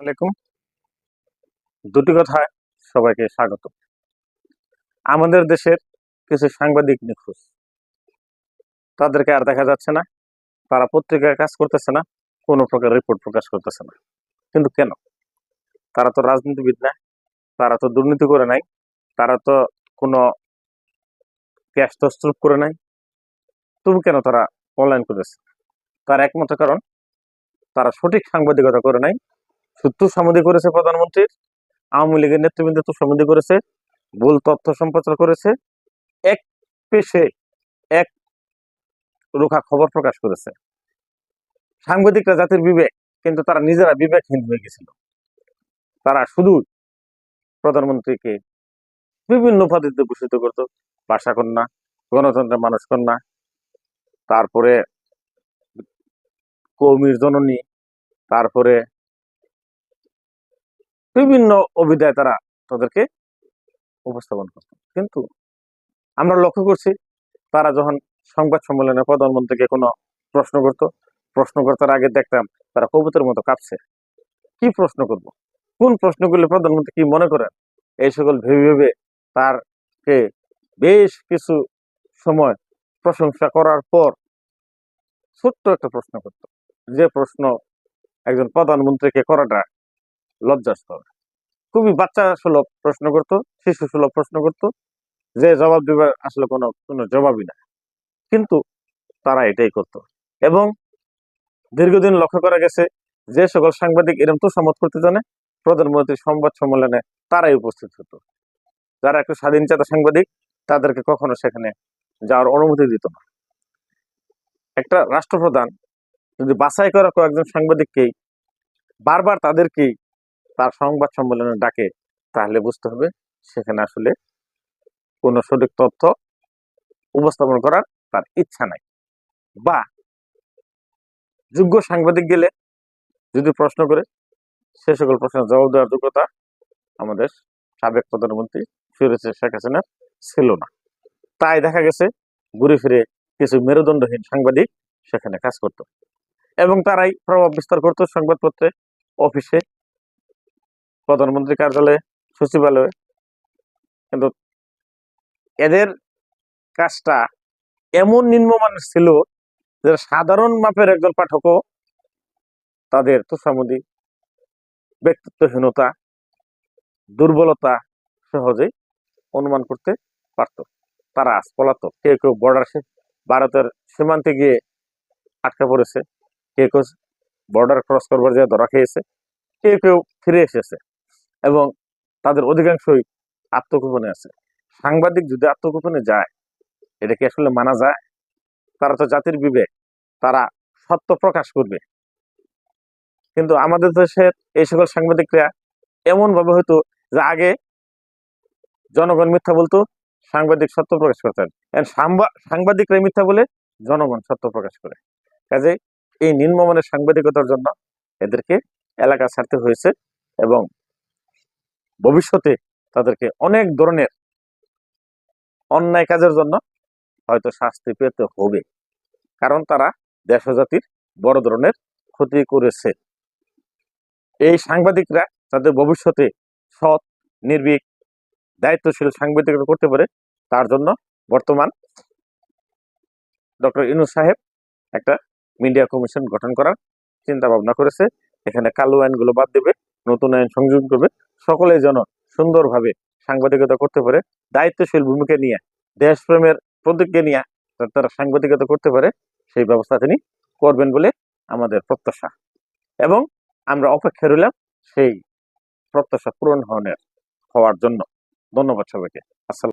আলাইকুম। দুটি কথায় সবাইকে স্বাগত। আমাদের দেশের কিছু সাংবাদিক নিখোঁজ, তাদেরকে আর দেখা যাচ্ছে না। তারা পত্রিকায় কাজ করতেছে না, কোনো প্রকার রিপোর্ট প্রকাশ করতেছে না। কিন্তু কেন? তারা তো রাজনীতিবিদ না, তারা তো দুর্নীতি করে নাই, তারা তো কোনো ক্যাশ তছরূপ করে নাই। তবু কেন তারা পলায়ন করেছে? তার একমাত্র কারণ, তারা সঠিক সাংবাদিকতা করে নাই। তুষামোদি করেছে প্রধানমন্ত্রীর, আওয়ামী লীগের নেতৃবৃন্দ তুষামোদি করেছে, ভুল তথ্য সম্প্রচার করেছে, এক পেশে এক রোখা খবর প্রকাশ করেছে। সাংবাদিকরা জাতির বিবেক, কিন্তু তারা নিজেরা বিবেকহীন হয়ে গেছিল। তারা শুধু প্রধানমন্ত্রীকে বিভিন্ন উপাধিতে ভূষিত করত, ভাষা কন্যা, গণতন্ত্রের মানুষ কন্যা, তারপরে কৌমির জননী, তারপরে বিভিন্ন অভিধায় তারা তাদেরকে উপস্থাপন করত। কিন্তু আমরা লক্ষ্য করছি, তারা যখন সংবাদ সম্মেলনে প্রধানমন্ত্রীকে কোনো প্রশ্ন করত, প্রশ্ন করার আগে দেখতাম তারা কবুতরের মতো কাঁপছে। কি প্রশ্ন করব, কোন প্রশ্ন করলে প্রধানমন্ত্রী কি মনে করেন, এই সকল ভেবে ভেবে তারকে বেশ কিছু সময় প্রশংসা করার পর ছোট্ট একটা প্রশ্ন করত, যে প্রশ্ন একজন প্রধানমন্ত্রীকে করাটা লজ্জাস্কর। খুবই বাচ্চা সুলভ প্রশ্ন করত, শিশু সুলভ প্রশ্ন করত, যে জবাব দেবার আসলে কোনো জবাবই না। কিন্তু তারা এটাই করত। এবং দীর্ঘদিন লক্ষ্য করা গেছে, যে সকল সাংবাদিক এরকম তোষামোদ করতে জানে, প্রধানমন্ত্রীর সংবাদ সম্মেলনে তারাই উপস্থিত হতো। যারা একটু স্বাধীনচেতা সাংবাদিক, তাদেরকে কখনো সেখানে যাওয়ার অনুমতি দিত না। একটা রাষ্ট্রপ্রধান যদি বাছাই করা কয়েকজন সাংবাদিককেই বারবার তাদেরকেই তার সংবাদ সম্মেলনে ডাকে, তাহলে বুঝতে হবে সেখানে আসলে কোনো সঠিক তথ্য উপস্থাপন করার তার ইচ্ছা নাই। বা যোগ্য সাংবাদিক গেলে যদি প্রশ্ন করে, সে সকল প্রশ্নের জবাব দেওয়ার যোগ্যতা আমাদের সাবেক প্রধানমন্ত্রী শেখ হাসিনার ছিল না। তাই দেখা গেছে ঘুরে ফিরে কিছু মেরুদণ্ডহীন সাংবাদিক সেখানে কাজ করত, এবং তারাই প্রভাব বিস্তার করত সংবাদপত্রে, অফিসে, প্রধানমন্ত্রী কার্যালয়ে, সচিবালয়ে। কিন্তু এদের কাজটা এমন নিম্নমানের ছিল যে সাধারণ মাপের একজন পাঠকও তাদের তোষামোদি, ব্যক্তিত্বহীনতা, দুর্বলতা সহজেই অনুমান করতে পারত। তারা আজ পলাতক। কেউ কেউ ভারতের সীমান্তে গিয়ে আটকা পড়েছে, কেউ কেউ বর্ডার ক্রস করবার যে ধরা খেয়েছে, কেউ কেউ ফিরে এসেছে, এবং তাদের অধিকাংশই আত্মগোপনে আছে। সাংবাদিক যদি আত্মগোপনে যায়, এটা কি আসলে মানা যায়? তারা তো জাতির বিবেক, তারা সত্য প্রকাশ করবে। কিন্তু আমাদের দেশের এই সকল সাংবাদিকরা এমন ভাবে হয়তো, যে আগে জনগণ মিথ্যা বলতো, সাংবাদিক সত্য প্রকাশ করতেন, সাংবাদিকরা মিথ্যা বলে জনগণ সত্য প্রকাশ করে। কাজে এই নিম্নমানের সাংবাদিকতার জন্য এদেরকে এলাকা ছাড়তে হয়েছে, এবং ভবিষ্যতে তাদেরকে অনেক ধরনের অন্যায় কাজের জন্য হয়তো শাস্তি পেতে হবে, কারণ তারা দেশ ও জাতির বড় ধরনের ক্ষতি করেছে। এই সাংবাদিকরা তাদের ভবিষ্যতে সৎ, নির্ভীক, দায়িত্বশীল সাংবাদিকতা করতে পারে, তার জন্য বর্তমান ডক্টর ইউনূস সাহেব একটা মিডিয়া কমিশন গঠন করার চিন্তা ভাবনা করেছে। এখানে কালো আইনগুলো বাদ দেবে, নতুন আইন সংযোজন করবে, সকলে যেন সুন্দরভাবে সাংবাদিকতা করতে পারে, দায়িত্বশীল ভূমিকা নিয়ে, দেশপ্রেমের প্রতিজ্ঞা নিয়ে তারা সাংবাদিকতা করতে পারে, সেই ব্যবস্থা তিনি করবেন বলে আমাদের প্রত্যাশা। এবং আমরা অপেক্ষা রইলাম সেই প্রত্যাশা পূরণ হওয়ার জন্য। ধন্যবাদ সবাইকে। আসসালাম।